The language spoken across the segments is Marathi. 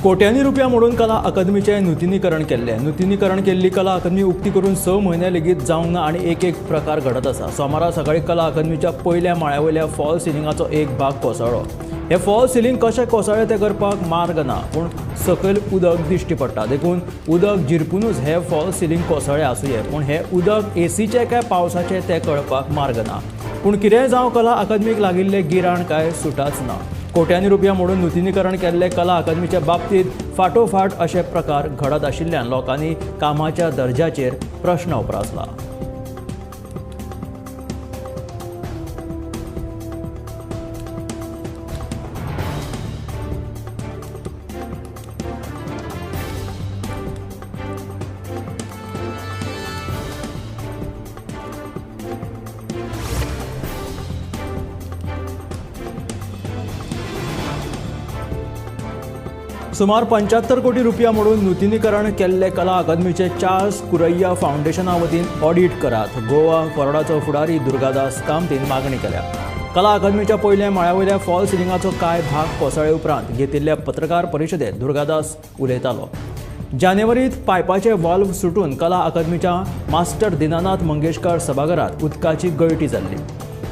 कोट्यांनी रुपया मोडून कला अकादमीचे नूतनीकरण केल्ले. नूतनीकरण केल्ली कला अकादमी उक्ती करून 6 म्हयने लेगीत जावंक ना आनी एक प्रकार घडत आसा. सोमारा सकाळी कला अकादमीच्या पयल्या माळ्यावयल्या फॉल सिलिंगाचो एक भाग कोसळ्ळो. हे फॉल सिलिंग कशें कोसळ्ळें तें करपाक मार्ग ना, पूण सकयल उदक दिश्टी पडटा. देखून उदक जिरपूनच हे फॉल सिलिंग कोसळ्ळें आसूंये, पूण हे उदक एसीचें काय पावसाचें तें कळपाक मार्ग ना. पूण कितेंय जावं कला अकादमीक लागिल्लें गिराण काय सुटाच ना. कोट्यांनी रुपया मोडून नूतनीकरण केल्ले कला अकादमीच्या बाबतीत फाटोफाट अशे प्रकार घडत आशिल्ल्यान लोकांनी कामाच्या दर्ज्याचेर प्रश्न उपरासला. सुमार 75 कोटी रुपया मोडून नूतनीकरण केल्ले कला अकादमीचे चार्ल्स कुरैया फाउंडेशना वतीन ऑडिट करात. गोवा बोर्डाचो फुडारी दुर्गादास कामतीन मागणी केल्या. कला अकादमीच्या पयल्या माळ्यावयल्या फॉल सिलिंगाचो कांय भाग कोसळ्ळे उपरांत घेतिल्ल्या पत्रकार परिशदेंत दुर्गादास उलयतालो. जानेवारीत पायपाचे वाल्व सुटून कला अकादमीच्या मास्टर दिनानाथ मंगेशकर सभाघरात उदकाची गळटी जाल्ली.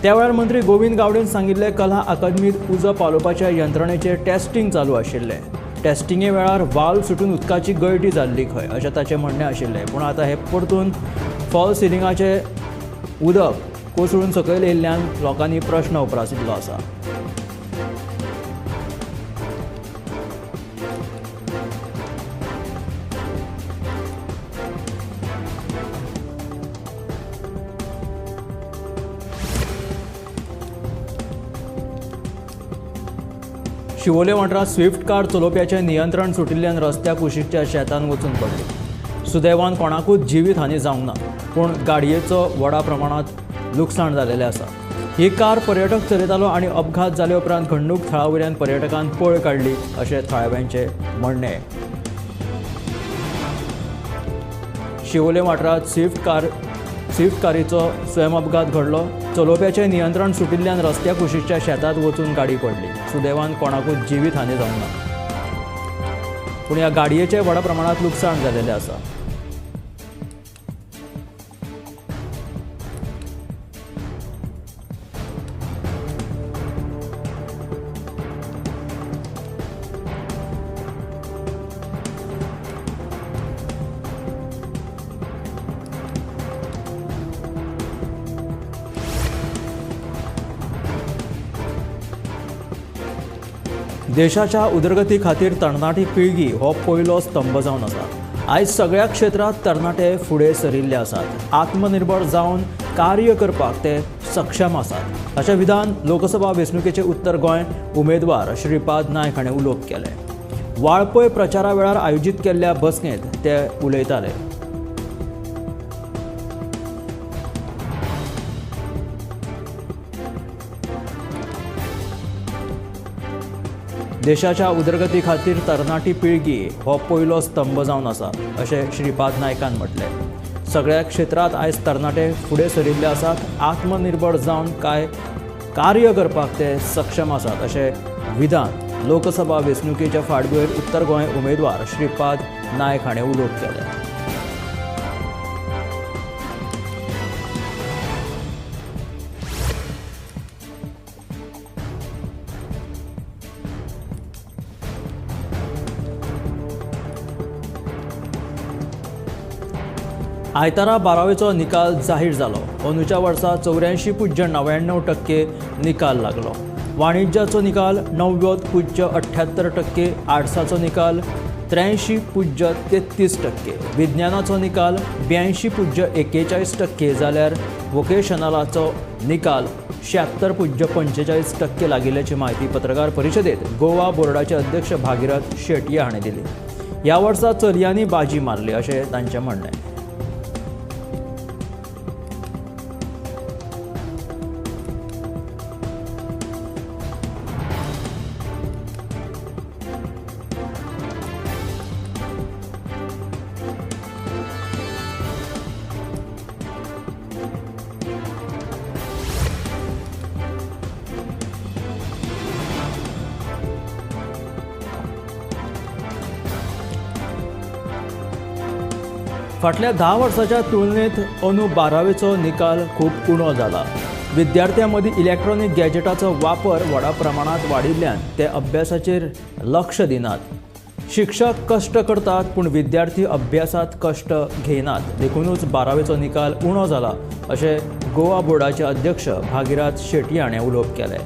त्या वेळार मंत्री गोविंद गावडेन सांगिल्ले कला अकादमीत उजो पालोवपाच्या यंत्रणेचें टेस्टिंग चालू आशिल्लें. टेस्टिंगे वेळार वाल्व सुटून उदकाची गळटी जाल्ली खंय अशें ताचें म्हणणें आशिल्लें. पूण आतां हे परतून फॉल सिलिंगाचें उदक कोसळून सकयल येयल्ल्यान लोकांनी प्रश्न उपरासिल्लो आसा. शिवोले वाठारांत स्विफ्ट कार चलोवप्याचें नियंत्रण सुटिल्ल्यान रस्त्या कुशीकच्या शेतान वचून पडली. सुदैवान कोणाकूच जिवीत हानी जावंक ना, पूण गाडयेचो व्हडा प्रमाणांत लुकसाण जाल्लेलें आसा. ही कार पर्यटक चलयतालो आनी अपघात जाले उपरांत घडणूक थळावयल्यान पर्यटकान पळ काडली अशें थळाव्यांचें म्हणणें. शिवोले वाठारांत स्विफ्ट कारीचो स्वयं अपघात घडलो. चलोवप्याचें नियंत्रण सुटिल्ल्यान रस्त्या कुशीकच्या शेतांत वचून गाडी पडली. सुदैवान कोणाकूच जिवीत हानी जावंक ना, पूण ह्या गाडयेचें व्हडा प्रमाणांत लुकसाण जाल्लेलें आसा. देशाच्या उदरगती खातीर तरणाटी पिळगी हो पयलो स्तंभ जावन आसा. आयज सगळ्या क्षेत्रांत तरणाटे फुडें सरिल्ले आसात. आत्मनिर्भर जावन कार्य करपाक ते सक्षम आसात अशें विधान लोकसभा वेंचणुकेचे उत्तर गोंय उमेदवार श्रीपाद नायक हाणें उलोवप केलें. वाळपय प्रचारा वेळार आयोजीत केल्ल्या बसकेंत ते उलयताले. देशाच्या उदरगती खातीर तरणाटी पिळगी हो पयलो स्तंभ जावन आसा अशें श्रीपाद नायकान म्हटलें. सगळ्या क्षेत्रांत आयज तरणाटे फुडें सरिल्ले आसात. आत्मनिर्भर जावन कार्य करपाक ते सक्षम आसात अशें विधान लोकसभा वेंचणुकेच्या फाटभुंयेर उत्तर गोंय उमेदवार श्रीपाद नायक हाणें उलोवप केलें. आयतारा 12वेचो निकाल जाहीर जालो. अंदूच्या वर्सा 84.99% निकाल लागलो. वाणिज्याचो निकाल 90.78%, आर्ट्साचो निकाल 83.33%, विज्ञानाचो निकाल 82.41% जाल्यार वोकेशनलाचो निकाल 76.45% लागिल्ल्याची माहिती पत्रकार परिशदेंत गोवा बोर्डाचे अध्यक्ष भागीरथ शेटये हाणें दिली. ह्या वर्सा चलयांनी बाजी मारली अशें तांचें म्हणणें. फाटल्या 10 वर्सांच्या तुलनेत अंदू 12वेचो निकाल खूब उणो जाला. विद्यार्थ्यां मदीं इलेक्ट्रॉनिक गॅजेटाचो वापर व्हडा प्रमाणांत वाडिल्ल्यान ते अभ्यासाचेर लक्ष दिनात. शिक्षक कश्ट करतात पूण विद्यार्थी अभ्यासात कश्ट घेयनात. देखूनच 12वेचो निकाल उणो जाला अशें गोवा बोर्डाचे अध्यक्ष भागीरथ शेटये हाणें उलोवप केलें.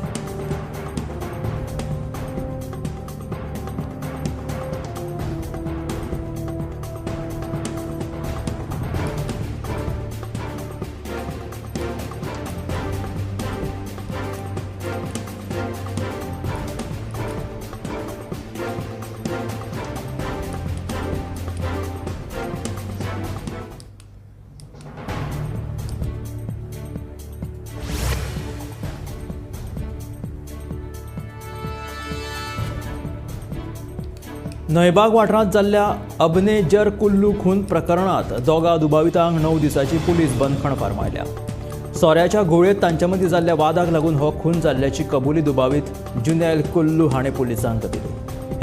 न्हयबाग वाठारांत जाल्ल्या अबनेजर कुल्लू खून प्रकरणांत दोगा दुबावितांक 9 दिसांची पुलीस बंदखण फर्मायल्या. सोऱ्याच्या घुवळेंत तांचे मदीं जाल्ल्या वादाक लागून हो खून जाल्ल्याची कबुली दुबावीत जुनैल कुल्लू हाणें पुलिसांक दिली.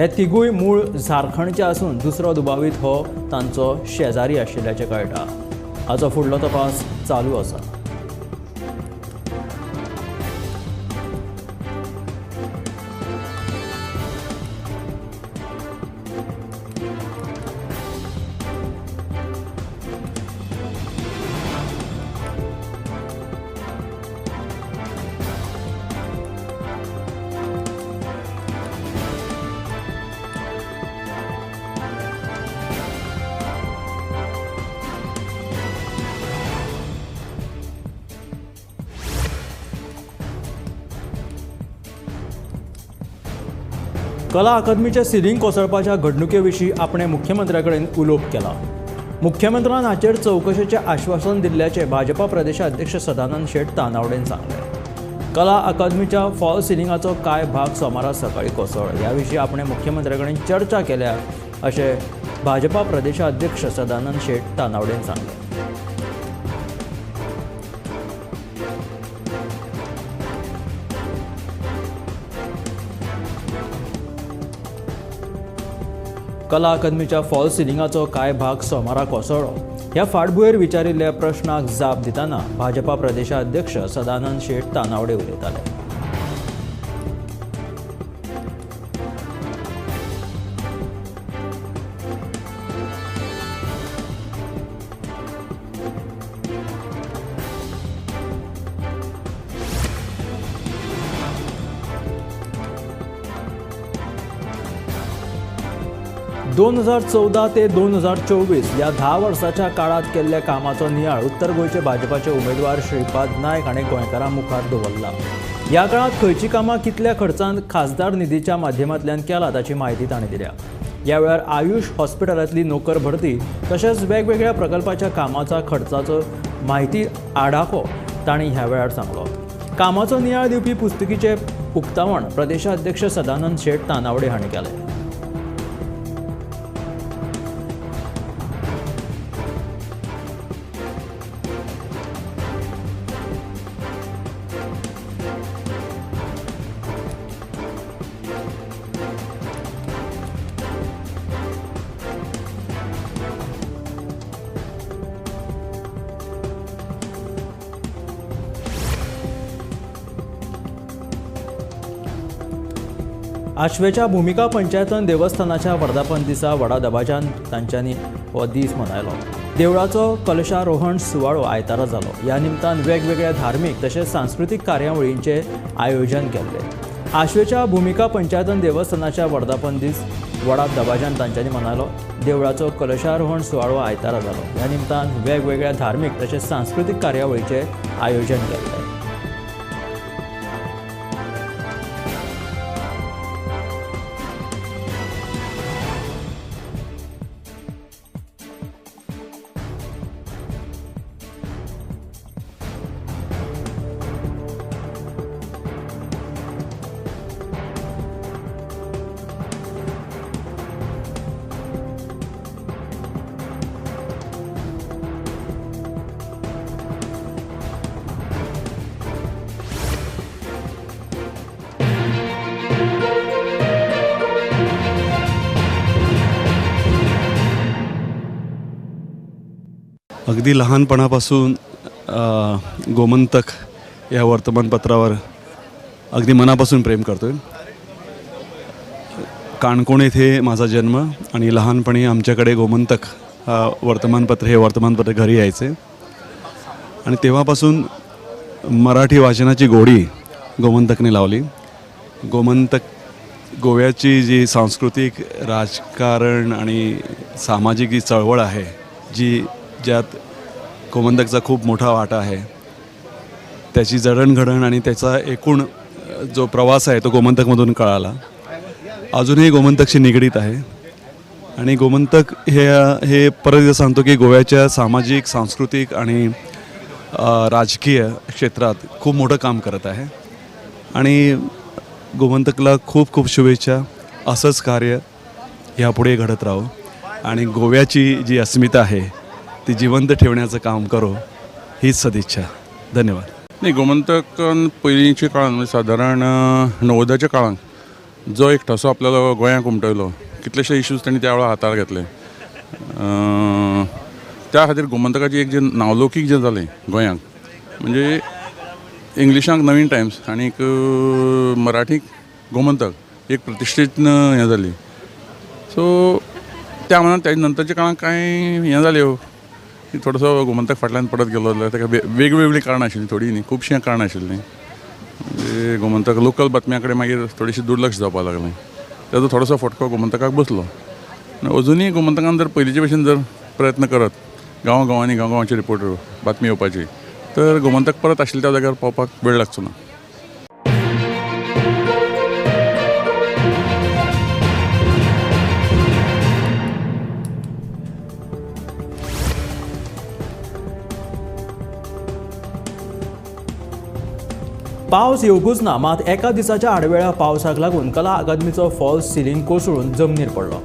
हे तिगूय मूळ झारखंडचे आसून दुसरो दुबावीत हो तांचो शेजारी आशिल्ल्याचें कळटा. हाचो फुडलो तपास चालू आसा. कला अकादमीच्या सिलींग कोसळपाच्या घडणुके विशीं आपणे मुख्यमंत्र्या कडेन उलोवप केला. मुख्यमंत्र्यान हाचेर चवकशेचें आश्वासन दिल्ल्याचें भाजपा प्रदेशाध्यक्ष सदानंद शेट तानावडेन सांगलें. कला अकादमीच्या फॉल सिलिंगाचो कांय भाग सोमारा सकाळी कोसळ्ळो. ह्या विशीं आपणे मुख्यमंत्र्या कडेन चर्चा केल्या अशें भाजपा प्रदेशाध्यक्ष सदानंद शेट तानावडेन सांगलें. कला अकादमीच्या फॉल सिलिंगाचो कांय भाग सोमारा कोसळ्ळो. ह्या फाटभुंयेर विचारिल्ल्या प्रश्नाक जाप दितना भाजपा प्रदेशाध्यक्ष सदानंद शेट तानावडे उलयताले. 2014 ते 2024 ह्या 10 वर्सांच्या काळात केल्ल्या कामाचो नियाळ उत्तर गोंयचे भाजपाचे उमेदवार श्रीपाद नायक हाणें गोंयकारां मुखार दवरला. ह्या काळात खंयची कामां कितल्या खर्चान खासदार निधीच्या माध्यमांतल्यान केला ताची म्हायती ताणें दिल्या. ह्या वेळार आयुष हॉस्पिटलांतली नोकर भरती तशेंच वेगवेगळ्या प्रकल्पाच्या कामाचा खर्चाचो म्हायती आढावो तांणी ह्या वेळार सांगलो. कामाचो नियाळ दिवपी पुस्तकीचें उक्तावण प्रदेशाध्यक्ष सदानंद शेट तानावडे हाणें केलें. आशवेच्या भूमिका पंचायतन देवस्थानाच्या वर्धापन दिसा व्हडा दबाज्यान तांच्यांनी हो दीस मनयलो. देवळाचो कलशारोहण सुवाळो आयतारा जालो. ह्या निमतान वेगवेगळ्या धार्मीक तशेंच सांस्कृतीक कार्यावळींचे आयोजन केल्लें. आशवेच्या भूमिका पंचायतन देवस्थानाच्या वर्धापन दीस व्हडा दबाज्यान तांच्यांनी मनयलो. देवळाचो कलशारोहण सुवाळो आयतारा जालो. ह्या निमतान वेगवेगळ्या धार्मीक तशेंच सांस्कृतीक कार्यावळींचे आयोजन केल्लें. अगदी लहानपणापासून गोमंतक या वर्तमानपत्रावर अगदी मनापासून प्रेम करतो आहे. काणकोण येथे माझा जन्म आणि लहानपणी आमच्याकडे गोमंतक हे वर्तमानपत्र घरी यायचे आणि तेव्हापासून मराठी वाचनाची गोडी गोमंतकने लावली. गोमंतक गोव्याची जी सांस्कृतिक, राजकारण आणि सामाजिक जी चळवळ आहे, ज्यात गोमंतकचा खूप मोठा वाटा आहे, त्याची जडणघडण आणि त्याचा एकूण जो प्रवास आहे तो गोमंतकमधून कळाला. अजूनही गोमंतकशी निगडीत आहे आणि गोमंतक हे परत एकदा सांगतो की गोव्याच्या सामाजिक, सांस्कृतिक आणि राजकीय क्षेत्रात खूप मोठं काम करत आहे आणि गोमंतकला खूप खूप शुभेच्छा. असंच कार्य यापुढे घडत राहो आणि गोव्याची जी अस्मिता आहे ती जिवंत ठेवण्याचं काम करो, हीच सदिच्छा. धन्यवाद. नाही, गोमंतक पयलींच्या काळान म्हणजे सादारण 90च्या काळांत जो एक ठसो आपल्याला गोंयांक उमटयलो, कितलेशे इश्यूज तांणी त्या वेळार हातार घेतले. त्या खातीर गोमंतकाची एक जे नावलौकीक जें जालें गोंयांक, म्हणजे इंग्लिशांक नवीन टायम्स आनी मराठीक गोमंतक एक प्रतिश्ठीत हें जाली. सो त्या मनान त्याच्या नंतरच्या काळांत कांय हें जाल्यो की थोडोसो गोमंतक फाटल्यान पडत गेलो. ताका वेगवेगळीं कारणां आशिल्लीं, थोडीं न्ही, खुबशीं कारणां आशिल्लीं. म्हणजे गोमंतक लोकल बातम्या कडेन मागीर थोडीशी दुर्लक्ष जावपाक लागलें. ताजो थोडोसो फटको गोमंतकाक बसलो. अजुनूय गोमंतकान जर पयलींचे भशेन जर प्रयत्न करत गांवांनी गांवांचे रिपोर्टर बातमी येवपाची, तर गोमंतक परत आशिल्ल्या त्या जाग्यार पावपाक वेळ लागचो ना. पावस येवंकूच ना, मात एका दिसाच्या आडवेळा पावसाक लागून कला अकादमीचो फॉल्स सिलींग कोसळून जमनीर पडलो.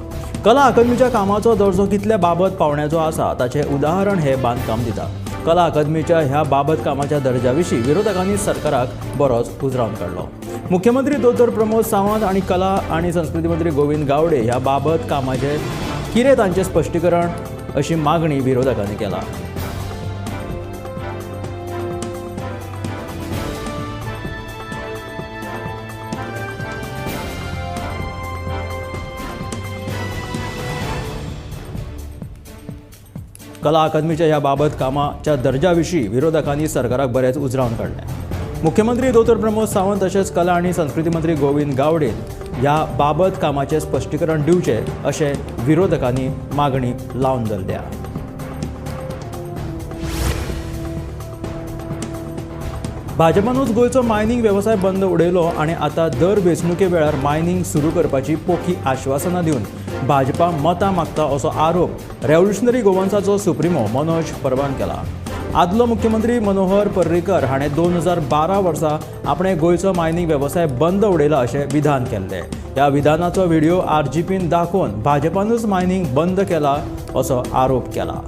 कला अकादमीच्या कामाचो दर्जो कितल्या बाबत पावण्याचो आसा ताचें उदाहरण हे बांदकाम दिता. कला अकादमीच्या ह्या बाबत कामाच्या दर्जा विशीं विरोधकांनी सरकाराक बरोच उजरावन काडलो. मुख्यमंत्री दोतोर प्रमोद सावंत आनी कला आनी संस्कृती मंत्री गोविंद गावडे ह्या बाबत कामाचें कितें तांचें स्पश्टीकरण अशी मागणी विरोधकांनी केला. कला अकादमीच्या ह्या बाबत कामाच्या दर्जाविशीं विरोधकांनी सरकाराक बरेच उजरावन काडले. मुख्यमंत्री दोतोर प्रमोद सावंत तशेंच कला आनी संस्कृती मंत्री गोविंद गावडे ह्या बाबत कामाचें स्पश्टीकरण दिवचें अशें विरोधकांनी मागणी लावन धरल्या. भाजपानूच गोंयचो मायनिंग वेवसाय बंद उडयलो आनी आतां दर वेंचणुके वेळार मायनिंग सुरू करपाची पोखी आश्वासनां दिवन भाजपा मतां मागता असो आरोप रेव्होल्युशनरी गोवन्साचो सुप्रिमो मनोज परबान केला. आदलो मुख्यमंत्री मनोहर पर्रीकर हाणें 2012 वर्सा आपणे गोंयचो मायनिंग वेवसाय बंद उडयला अशें विधान केल्लें. ह्या विधानाचो व्हिडिओ RGPन दाखोवन भाजपानूच मायनिंग बंद केला असो आरोप केला.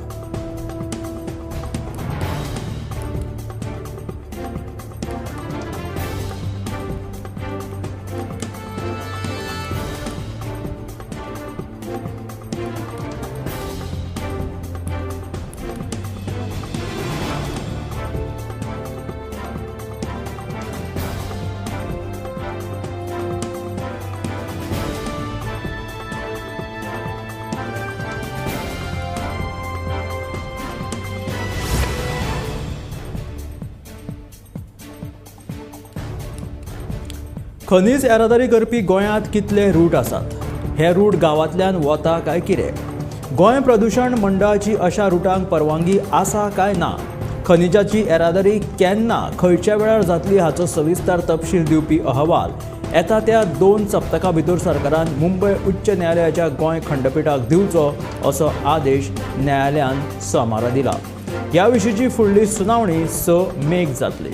खनिज येरादारी करपी गोंयांत कितले रूट आसात? हे रूट गांवांतल्यान वता काय कितें? गोंय प्रदूषण मंडळाची अशा रुटांक परवानगी आसा काय ना? खनिजाची येरादारी केन्ना खंयच्या वेळार जातली हाचो सविस्तर तपशील दिवपी अहवाल येता त्या 2 सप्तकां भितर सरकारान मुंबय उच्च न्यायालयाच्या गोंय खंडपीठाक दिवचो असो आदेश न्यायालयान सोमारा दिला. ह्या विशींची फुडली सुनावणी 6 मेक जातली.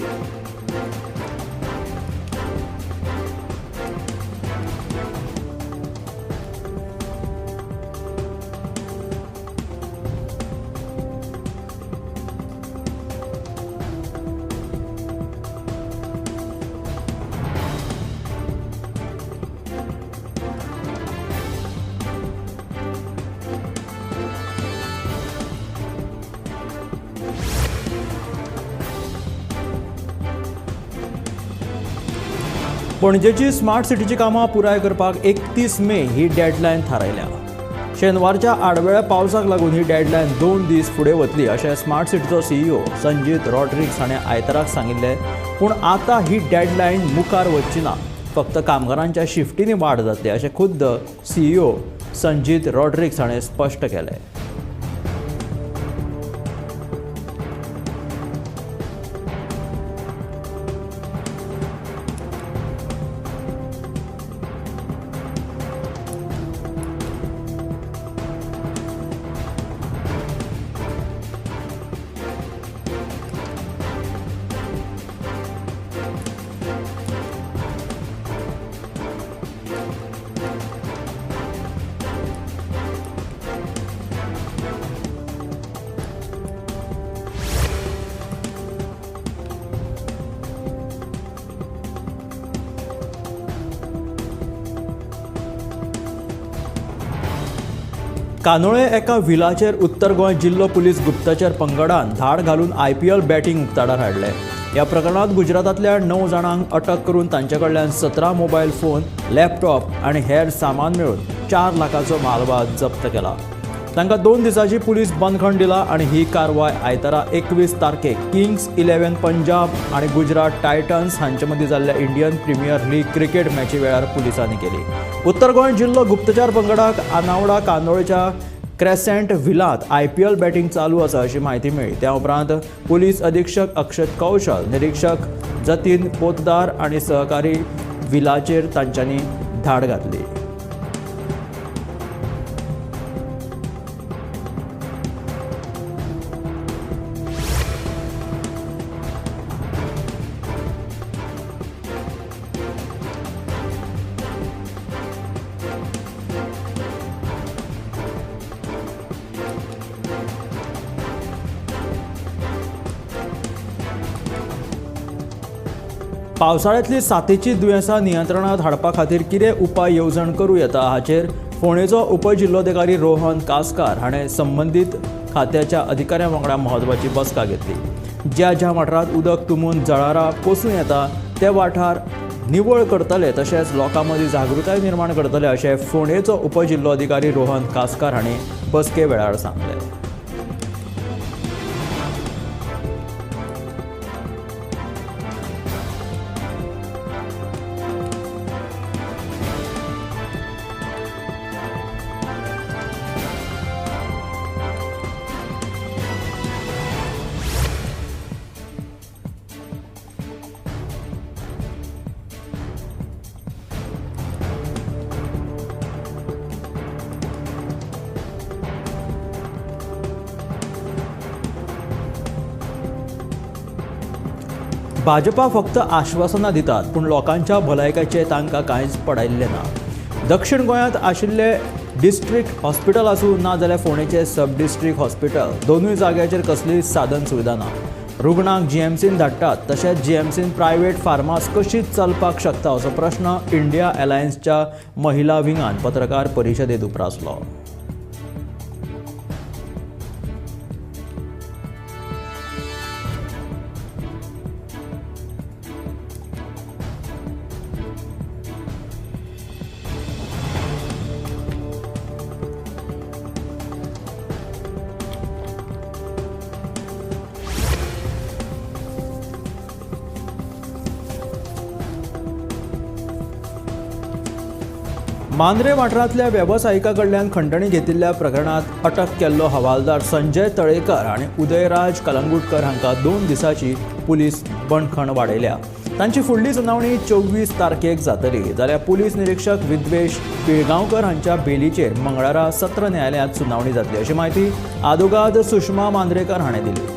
पणजेची स्मार्ट सिटीची कामां पुराय करपाक 31 मे ही डेडलायन थारायल्या. शेनवारच्या आडवेळ्या पावसाक लागून ही डेडलायन 2 दीस फुडें वतली अशें स्मार्ट सिटीचो CEO संजीत रॉड्रिक्स हाणें आयताराक सांगिल्लें. पूण आतां ही डेडलायन मुखार वचची ना, फक्त कामगारांच्या शिफ्टींनी वाड जातली अशें खुद्द CEO संजीत रॉड्रिक्स हाणें स्पश्ट केलें. कानोळे एका व्हिलाचेर उत्तर गोंय जिल्लो पुलीस गुप्तचर पंगडान धाड घालून IPL बॅटींग उक्ताडार हाडले. ह्या प्रकरणांत गुजरातांतल्या 9 जाणांक अटक करून तांचे कडल्यान 17 मोबायल फोन, लॅपटॉप आनी हेर सामान मेळून 4 लाखांचो मालबाज जप्त केला. तांकां 2 दिसांची पुलीस बंदखण दिला आनी ही कारवाय आयतारा 21 तारखेक किंग्स 11 पंजाब आनी गुजरात टायटन्स हांचे मदीं जाल्ल्या इंडियन प्रिमियर लीग क्रिकेट मॅची वेळार पुलिसांनी केली. उत्तर गोंय जिल्लो गुप्तचर पंगडाक आनावडा कानोळेच्या क्रेसेंट व्हिलांत IPL बॅटींग चालू आसा अशी म्हायती मेळ्ळी. त्या उपरांत पुलीस अधीक्षक अक्षत कौशल, निरीक्षक जतीन पोतदार आनी सहकारी व्हिलाचेर तांच्यांनी धाड घातली. पावसाळ्यांतली साथीची दुयेंसां नियंत्रणांत हाडपा खातीर कितें उपाय येवजण करूं येता हाचेर फोंडेचो उपजिल्लोधिकारी रोहन कासकार हाणें संबंदीत खात्याच्या अधिकाऱ्यां वांगडा म्हत्वाची बसका घेतली. ज्या वाठारांत उदक तुंबून जळारां कोसूं येता ते वाठार निवळ करतले तशेंच लोकां मदीं जागृताय निर्माण करतले अशें फोंडेचो उपजिल्लोधिकारी रोहन कासकार हांणी बसके वेळार सांगलें. भाजपा फक्त आश्वासनां दितात पूण लोकांच्या भलायकेचे तांकां कांयच पडायिल्लें ना. दक्षिण गोंयांत आशिल्ले डिस्ट्रिक्ट हॉस्पिटल आसूं ना जाल्यार फोंडेचे सब डिस्ट्रिक्ट हॉस्पिटल दोनूय जाग्याचेर कसलीच साधन सुविधा ना. रुग्णांक GMCन धाडटात तशेंच GMCन प्रायवेट फार्मास कशीच चलपाक शकता असो प्रश्न इंडिया अलायन्सच्या महिला विंगान पत्रकार परिशदेंत उप्रासलो. मांद्रे वाठारांतल्या वेवसायिका कडल्यान खंडणी घेतिल्ल्या प्रकरणांत अटक केल्लो हवालदार संजय तळेकर आनी उदयराज कलंगूटकर हांकां 2 दिसांची पुलीस बंदखण वाडयल्या. तांची फुडली सुनावणी 24 तारखेक जातली जाल्यार पुलीस निरीक्षक विद्वेश पिळगांवकर हांच्या बेलीचेर मंगळारा सत्र न्यायालयांत सुनावणी जातली अशी माहिती आदोगाद सुषमा मांद्रेकर हाणें दिली.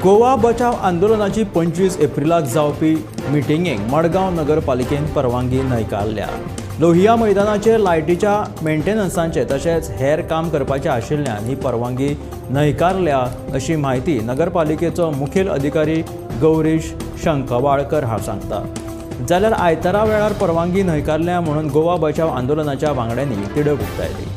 गोवा बचाव आंदोलनाची 25 एप्रिलाक जावपी मिटिंगेक मडगांव नगरपालिकेन परवानगी न्हयकारल्या. लोहिया मैदानाचेर लायटीच्या मेंटेनन्सांचे तशेंच हेर काम करपाचे आशिल्ल्यान ही परवानगी न्हयकारल्या अशी माहिती नगरपालिकेचो मुखेल अधिकारी गौरीश शंखवाळकर हांव सांगता. जाल्यार आयतारा वेळार परवानगी न्हयकारल्या म्हणून गोवा बचाव आंदोलनाच्या वांगड्यांनी तिडक उक्तायली.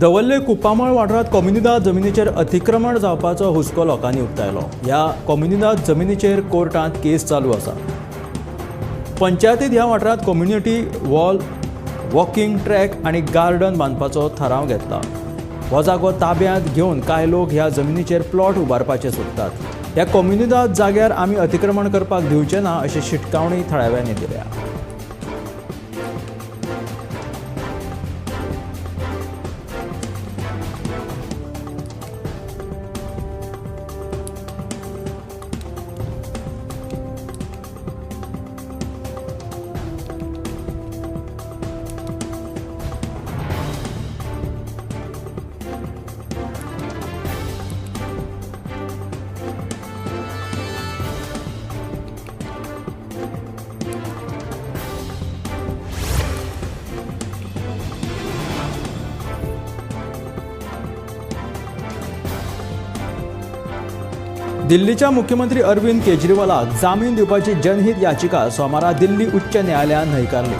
दवल्ले कुप्पामळ वाठारात कम्युनिदाद जमिनीचेर अतिक्रमण जावपाचो हुस्को लोकांनी उक्तायलो. ह्या कम्युनिदाद जमिनीचेर कोर्टांत केस चालू आसा. पंचायतींत ह्या वाठारांत कम्युनिटी वॉल, वॉकिंग ट्रॅक आनी गार्डन बांदपाचो थाराव घेतला. हो जागो ताब्यांत घेवन कांय लोक ह्या जमिनीचेर प्लॉट उबारपाचे सोदतात. ह्या कम्युनिदाद जाग्यार आमी अतिक्रमण करपाक दिवचे ना अशी शिटकावणी थळाव्यांनी दिल्या. दिल्लीच्या मुख्यमंत्री अरविंद केजरीवालाक जामीन दिवपाची जनहीत याचिका सोमारा दिल्ली उच्च न्यायालयान न्हयकारली.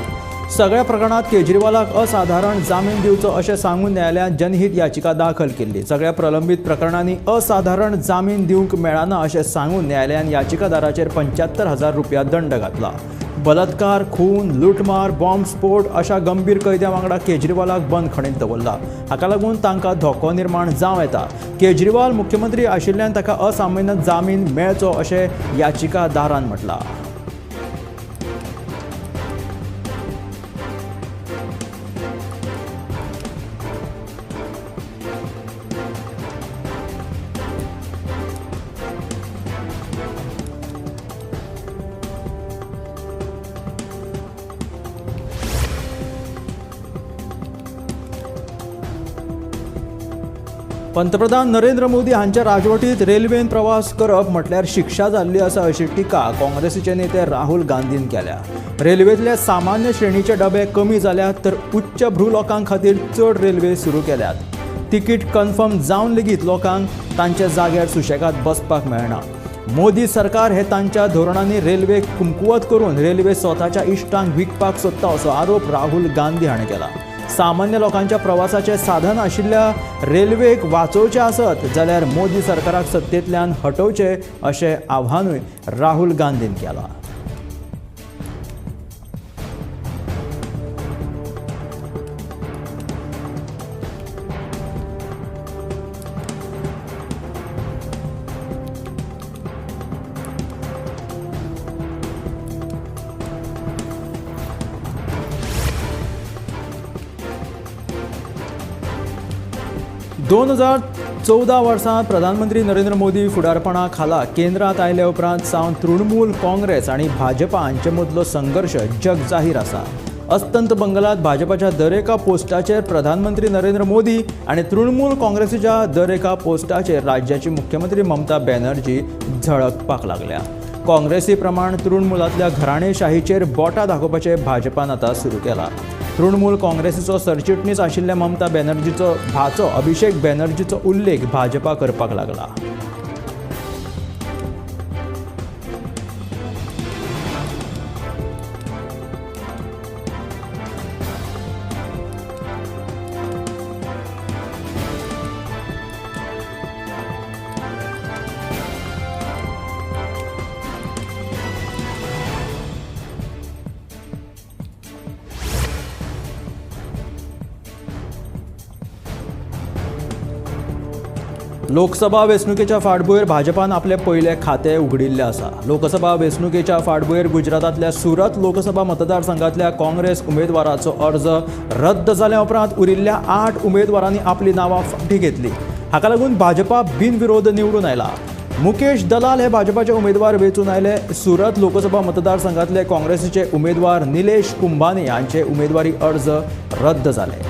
सगळ्या प्रकरणात केजरीवालाक असाधारण जामीन दिवचो अशें सांगून न्यायालयान जनहीत याचिका दाखल केल्ली. सगळ्या प्रलंबीत प्रकरणांनी असाधारण जामीन दिवंक मेळना अशें सांगून न्यायालयान याचिकादाराचेर 75,000 रुपया दंड घातला. बलात्कार, खून, लुटमार, बॉम्बस्फोट अशा गंभीर कैद्यां वांगडा केजरीवालाक बंद खणीत दवरला. हाका लागून तांकां धोको निर्माण जावं येता. केजरीवाल मुख्यमंत्री आशिल्ल्यान ताका असामान्य जामीन मेळचो अशें याचिकादारान म्हटलां. पंतप्रधान नरेंद्र मोदी हांच्या राजवटीत रेल्वेन प्रवास करप म्हटल्यार शिक्षा जाल्ली आसा अशी टिका काँग्रेसीचे नेते राहुल गांधीन केल्या. रेल्वेंतले सामान्य श्रेणीचे डबे कमी जाल्यात तर उच्च भ्रू लोकां खातीर चड रेल्वे सुरू केल्यात. तिकीट कन्फर्म जावन लेगीत लोकांक तांच्या जाग्यार सुशेगाद बसपाक मेळना. मोदी सरकार हे तांच्या धोरणांनी रेल्वेक कुमकुवत करून रेल्वे स्वताच्या इश्टांक विकपाक सोदता असो आरोप राहुल गांधी हाणें केला. सामान्य लोकांच्या प्रवासाचे साधन आशिल्ल्या रेल्वेक वाचोवचे आसत जाल्यार मोदी सरकाराक सत्तेंतल्यान हटोवचे अशें आव्हानूय राहुल गांधीन केलां. दोन 2014 वर्सा प्रधानमंत्री नरेंद्र मोदी फुडारपणा खाला केंद्रांत आयल्या उपरांत सावन तृणमूल काँग्रेस आनी भाजपा हांचे मदलो संघर्श जगजाहीर आसा. अस्तंत बंगालात भाजपाच्या दर एका पोस्टाचेर प्रधानमंत्री नरेंद्र मोदी आनी तृणमूल काँग्रेसीच्या दर एका पोस्टाचेर राज्याची मुख्यमंत्री ममता बॅनर्जी झळकपाक लागल्या. काँग्रेसी प्रमाण तृणमूलांतल्या घराणेशाहीचेर बोटां दाखोवपाचें भाजपान आतां सुरू केलां. तृणमूल काँग्रेसीचो सरचिटणीस आशिल्ल्या ममता बॅनर्जीचो भाचो अभिषेक बॅनर्जीचो उल्लेख भाजपा करपाक लागला. लोकसभा वेंचणुकेच्या फाटभुंयेर भाजपान आपले पयले खातें उगडिल्लें आसा. लोकसभा वेंचणुकेच्या फाटभुंयेर गुजरातांतल्या सुरत लोकसभा मतदारसंघातल्या काँग्रेस उमेदवाराचो अर्ज रद्द जाल्या उपरांत उरिल्ल्या 8 उमेदवारांनी आपली नांवां फाटीं घेतली. हाका लागून भाजपा बिनविरोध निवडून आयला. मुकेश दलाल हे भाजपाचे उमेदवार वेंचून आयले. सुरत लोकसभा मतदारसंघातले काँग्रेसीचे उमेदवार निलेश कुंभानी हांचे उमेदवारी अर्ज रद्द जाले.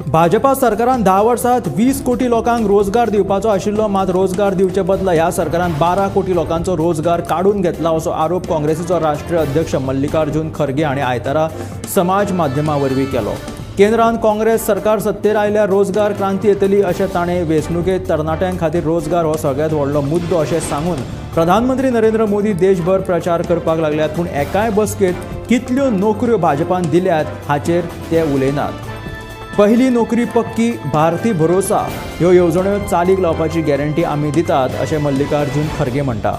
भाजपा सरकारान 10 वर्सांत 20 कोटी लोकांक रोजगार दिवपाचो आशिल्लो, मात रोजगार दिवचे बदला ह्या सरकारान 12 कोटी लोकांचो रोजगार काडून घेतला असो आरोप काँग्रेसीचो राष्ट्रीय अध्यक्ष मल्लिकार्जुन खरगे हांणी आयतारा समाज माध्यमां वरवीं केलो. केंद्रांत काँग्रेस सरकार सत्तेर आयल्यार रोजगार क्रांती येतली अशें ताणें वेंचणुकेंत तरणाट्यां खातीर रोजगार हो सगळ्यांत व्हडलो मुद्दो अशें सांगून प्रधानमंत्री नरेंद्र मोदी देशभर प्रचार करपाक लागल्यात. पूण एकाय बसकेंत कितल्यो नोकऱ्यो भाजपान दिल्यात हाचेर ते उलयनात. पहिली नोकरी पक्की, भारती भरोसा ह्यो येवजण्यो चालीक लावपाची गॅरंटी आमी दितात अशें मल्लिकार्जुन खरगे म्हणटा.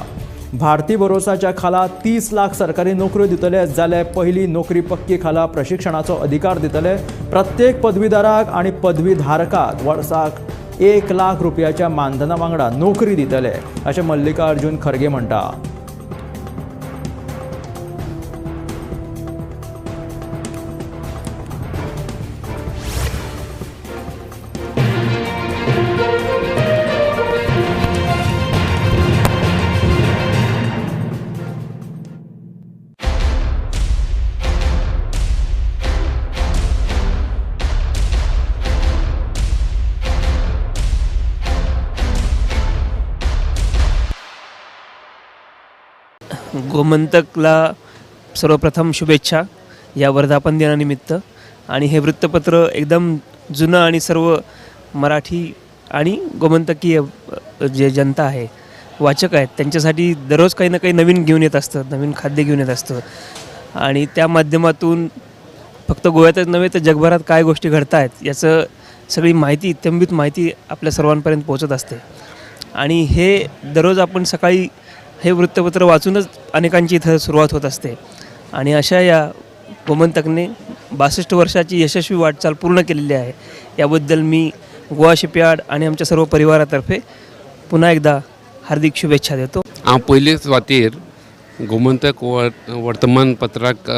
भारती भरोसाच्या खाला 30 लाख सरकारी नोकऱ्यो दितले जाल्यार पहिली नोकरी पक्की खाला प्रशिक्षणाचो अधिकार दितले. प्रत्येक पदवीधाराक आनी पदवीधारकाक वर्साक 1 लाख रुपयाच्या मानधना वांगडा नोकरी दितले अशें मल्लिकार्जुन खरगे म्हणटा. गोमंतकला सर्वप्रथम शुभेच्छा या वर्धापन दिनानिमित्त. आणि हे वृत्तपत्र एकदम जुनं आणि सर्व मराठी आणि गोमंतकीय जे जनता आहे, वाचक आहेत, त्यांच्यासाठी दररोज काही ना काही नवीन घेऊन येत असतं, नवीन खाद्य घेऊन येत असतं. आणि त्या माध्यमातून फक्त गोव्यातच नव्हे तर जगभरात काय गोष्टी घडत आहेत याचं सगळी माहिती, इत्यंभूत माहिती आपल्या सर्वांपर्यंत पोहोचत असते. आणि हे दररोज आपण सकाळी हे वृत्तपत्र वाचूनच अनेकांची इथं सुरुवात होत असते. आणि अशा या गोमंतकने 62 वर्षाची यशस्वी वाटचाल पूर्ण केलेली आहे. याबद्दल मी गोवा शिपयार्ड आणि आमच्या सर्व परिवारातर्फे पुन्हा एकदा हार्दिक शुभेच्छा देतो. हांव पयले सुवातेर गोमंतक वर्तमानपत्राक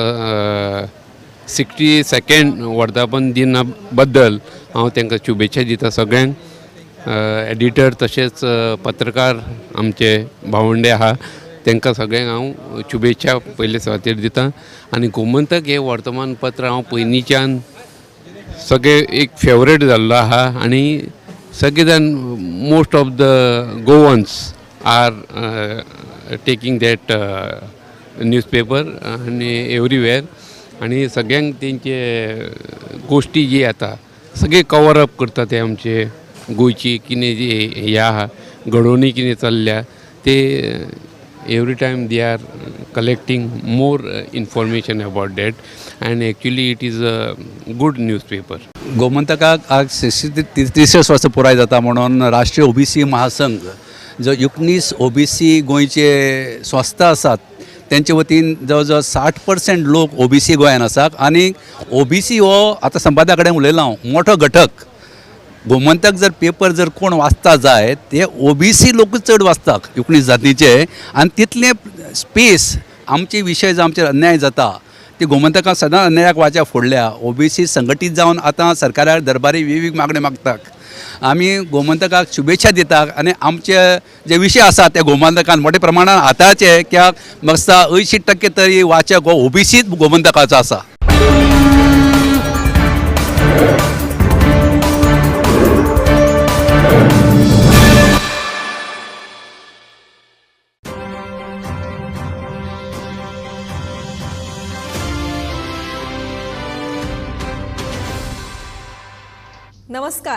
62nd वर्धापन दिना बद्दल हांव तांकां शुभेच्छा दिता सगळ्यांक. एडिटर तशेंच पत्रकार आमचे भावंडे आहा तांकां सगळ्यांक हांव शुभेच्छा पयले सुवातेर दिता. आनी गोमंतक हें वर्तमानपत्र हांव पयलींच्यान सगळे एक फेवरेट जाल्लो आहा. आनी सगळे जाण most of the Goans are taking that newspaper आनी एवरीवेर. आनी सगळ्यांक तेंचे गोश्टी जी येता सगळे कवर अप करता ते आमचे गोंयची कितें जी हें आहा घडोवणी कितें चल्ल्या ते every time they are collecting more information about that. And actually it is a good newspaper. गोमंतकाक आज 33 वर्सां पुराय जाता म्हणून राष्ट्रीय ओबीसी महासंघ जो 19 ओबीसी गोंयचे संस्था आसात त्यांचे वतीन जवळ 60% लोक ओबीसी गोंयांत आसात. आनी ओबीसी हो आतां संपादका कडेन उलयलां हांव मोठो घटक. गोमंतक जर पेपर जर कोण वाचता जाय ते ओबीसी लोकूच चड वाचतात 19 जातीचे. आनी तितले स्पेस आमचे विशय जो आमचेर अन्याय जाता ते गोमंतकाक सदांच अन्यायाक वाच्या फोडल्या. ओबीसी संघटीत जावन आतां सरकारार दरबारी वेगवेगळी मागणी मागतात. आमी गोमंतकाक शुभेच्छा दितात. आनी आमचे जे विशय आसा ते गोमंतकान मोठ्या प्रमाणात हाताळचे. कित्याक म्हाका दिसता 80% तरी वाचक हो ओबीसीच गोमंतकाचो आसा. नमस्कार.